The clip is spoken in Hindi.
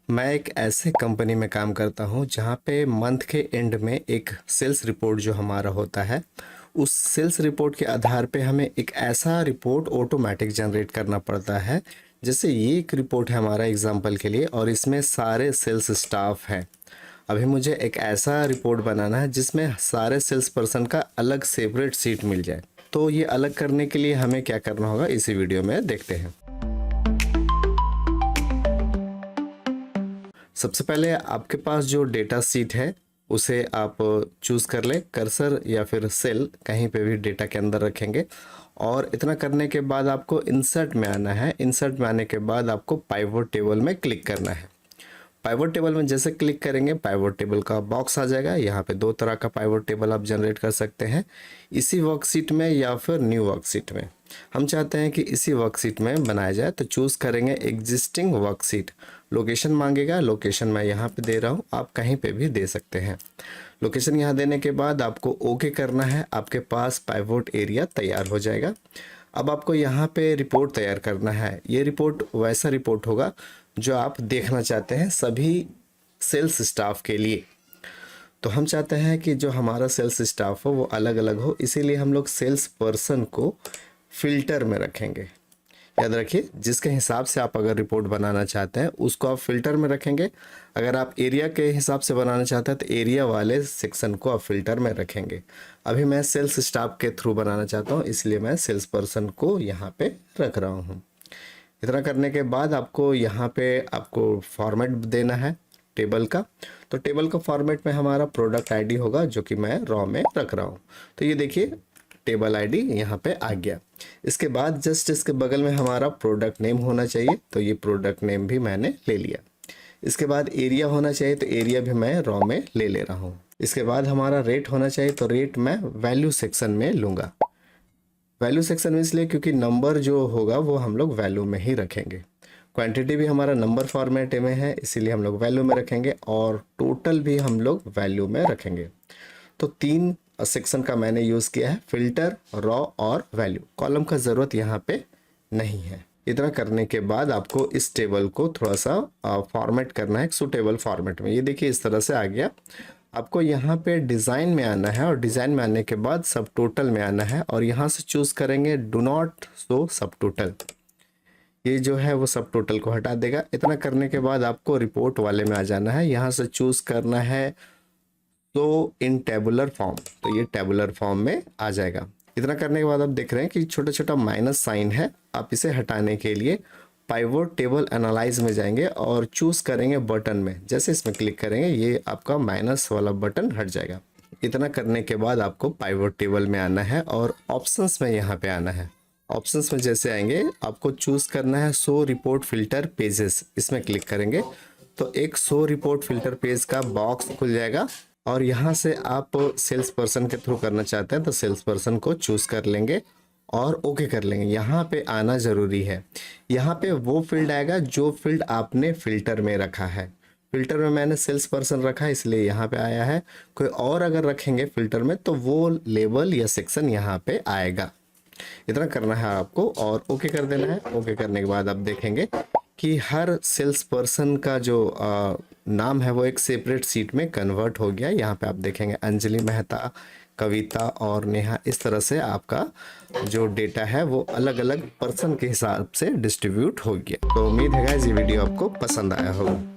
मैं एक ऐसे कंपनी में काम करता हूँ जहाँ पे मंथ के एंड में एक सेल्स रिपोर्ट जो हमारा होता है, उस सेल्स रिपोर्ट के आधार पे हमें एक ऐसा रिपोर्ट ऑटोमेटिक जनरेट करना पड़ता है। जैसे ये एक रिपोर्ट है हमारा एग्जांपल के लिए, और इसमें सारे सेल्स स्टाफ हैं। अभी मुझे एक ऐसा रिपोर्ट बनाना है जिसमें सारे सेल्स पर्सन का अलग सेपरेट सीट मिल जाए। तो ये अलग करने के लिए हमें क्या करना होगा, इसी वीडियो में देखते हैं। सबसे पहले आपके पास जो डेटा सीट है उसे आप चूज़ कर लें। कर्सर या फिर सेल कहीं पे भी डेटा के अंदर रखेंगे, और इतना करने के बाद आपको इंसर्ट में आना है। इंसर्ट में आने के बाद आपको पाइवोट टेबल में क्लिक करना है। पाइवोट टेबल में जैसे क्लिक करेंगे, पाइवोट टेबल का बॉक्स आ जाएगा। यहाँ पे दो तरह का पाइवोट टेबल आप जनरेट कर सकते हैं, इसी वर्कशीट में या फिर न्यू वर्कशीट में। हम चाहते हैं कि इसी वर्कशीट में बनाया जाए, तो चूज़ करेंगे एग्जिस्टिंग वर्कशीट। लोकेशन मांगेगा, लोकेशन मैं यहाँ पे दे रहा हूँ, आप कहीं पे भी दे सकते हैं। लोकेशन यहाँ देने के बाद आपको ओके करना है। आपके पास पाइवोट एरिया तैयार हो जाएगा। अब आपको यहाँ पे रिपोर्ट तैयार करना है। ये रिपोर्ट वैसा रिपोर्ट होगा जो आप देखना चाहते हैं सभी सेल्स स्टाफ के लिए। तो हम चाहते हैं कि जो हमारा सेल्स स्टाफ हो वो अलग अलग हो, इसीलिए हम लोग सेल्स पर्सन को फिल्टर में रखेंगे। याद रखिए, जिसके हिसाब से आप अगर रिपोर्ट बनाना चाहते हैं उसको आप फिल्टर में रखेंगे। अगर आप एरिया के हिसाब से बनाना चाहते हैं तो एरिया वाले सेक्शन को आप फिल्टर में रखेंगे। अभी मैं सेल्स स्टाफ के थ्रू बनाना चाहता हूं, इसलिए मैं सेल्स पर्सन को यहाँ पे रख रहा हूँ। इतना करने के बाद आपको यहाँ पे आपको फॉर्मेट देना है टेबल का। तो टेबल का फॉर्मेट में हमारा प्रोडक्ट आईडी होगा, जो कि मैं रॉ में रख रहा हूँ। तो ये देखिए, टेबल आईडी यहाँ पे आ गया। इसके बाद जस्ट इसके बगल में हमारा प्रोडक्ट नेम होना चाहिए, तो ये प्रोडक्ट नेम भी मैंने ले लिया। इसके बाद एरिया होना चाहिए, तो एरिया भी मैं रॉ में ले रहा हूँ। इसके बाद हमारा रेट होना चाहिए, तो रेट मैं वैल्यू सेक्शन में लूँगा। वैल्यू सेक्शन में इसलिए क्योंकि नंबर जो होगा वो हम लोग वैल्यू में ही रखेंगे। क्वांटिटी भी हमारा नंबर फॉर्मेट में है, इसीलिए हम लोग वैल्यू में रखेंगे, और टोटल भी हम लोग वैल्यू में रखेंगे। तो 3 सेक्शन का मैंने यूज़ किया है, फिल्टर, रॉ और वैल्यू। कॉलम का ज़रूरत यहाँ पे नहीं है। इतना करने के बाद आपको इस टेबल को थोड़ा सा फॉर्मेट करना है सूटेबल फॉर्मेट में। ये देखिए, इस तरह से आ गया। आपको यहाँ पे डिज़ाइन में आना है, और डिज़ाइन में आने के बाद सब टोटल में आना है, और यहाँ से चूज़ करेंगे डू नॉट शो सब टोटल। ये जो है वो सब टोटल को हटा देगा। इतना करने के बाद आपको रिपोर्ट वाले में आ जाना है। यहाँ से चूज़ करना है तो इन टेबुलर फॉर्म, तो ये टेबुलर फॉर्म में आ जाएगा। इतना करने के बाद आप देख रहे हैं कि छोटा छोटा माइनस साइन है। आप इसे हटाने के लिए पाइवोट टेबल एनालाइज में जाएंगे और चूज़ करेंगे बटन में। जैसे इसमें क्लिक करेंगे, ये आपका माइनस वाला बटन हट जाएगा। इतना करने के बाद आपको पाइवोट टेबल में आना है और ऑप्शंस में यहाँ पे आना है। ऑप्शंस में जैसे आएंगे, आपको चूज़ करना है शो रिपोर्ट फिल्टर पेजेस। इसमें क्लिक करेंगे तो एक शो रिपोर्ट फिल्टर पेज का बॉक्स खुल जाएगा, और यहाँ से आप सेल्स पर्सन के थ्रू करना चाहते हैं तो सेल्स पर्सन को चूज़ कर लेंगे और ओके कर लेंगे। यहाँ पे आना ज़रूरी है। यहाँ पे वो फील्ड आएगा जो फील्ड आपने फिल्टर में रखा है। फिल्टर में मैंने सेल्स पर्सन रखा है, इसलिए यहाँ पे आया है। कोई और अगर रखेंगे फिल्टर में तो वो लेबल या सेक्शन यहाँ पे आएगा। इतना करना है आपको और ओके कर देना है। ओके करने के बाद आप देखेंगे कि हर सेल्स पर्सन का जो नाम है वो एक सेपरेट सीट में कन्वर्ट हो गया। यहाँ पे आप देखेंगे अंजलि मेहता, कविता और नेहा। इस तरह से आपका जो डेटा है वो अलग अलग पर्सन के हिसाब से डिस्ट्रीब्यूट हो गया। तो उम्मीद है गाइस ये वीडियो आपको पसंद आया होगा।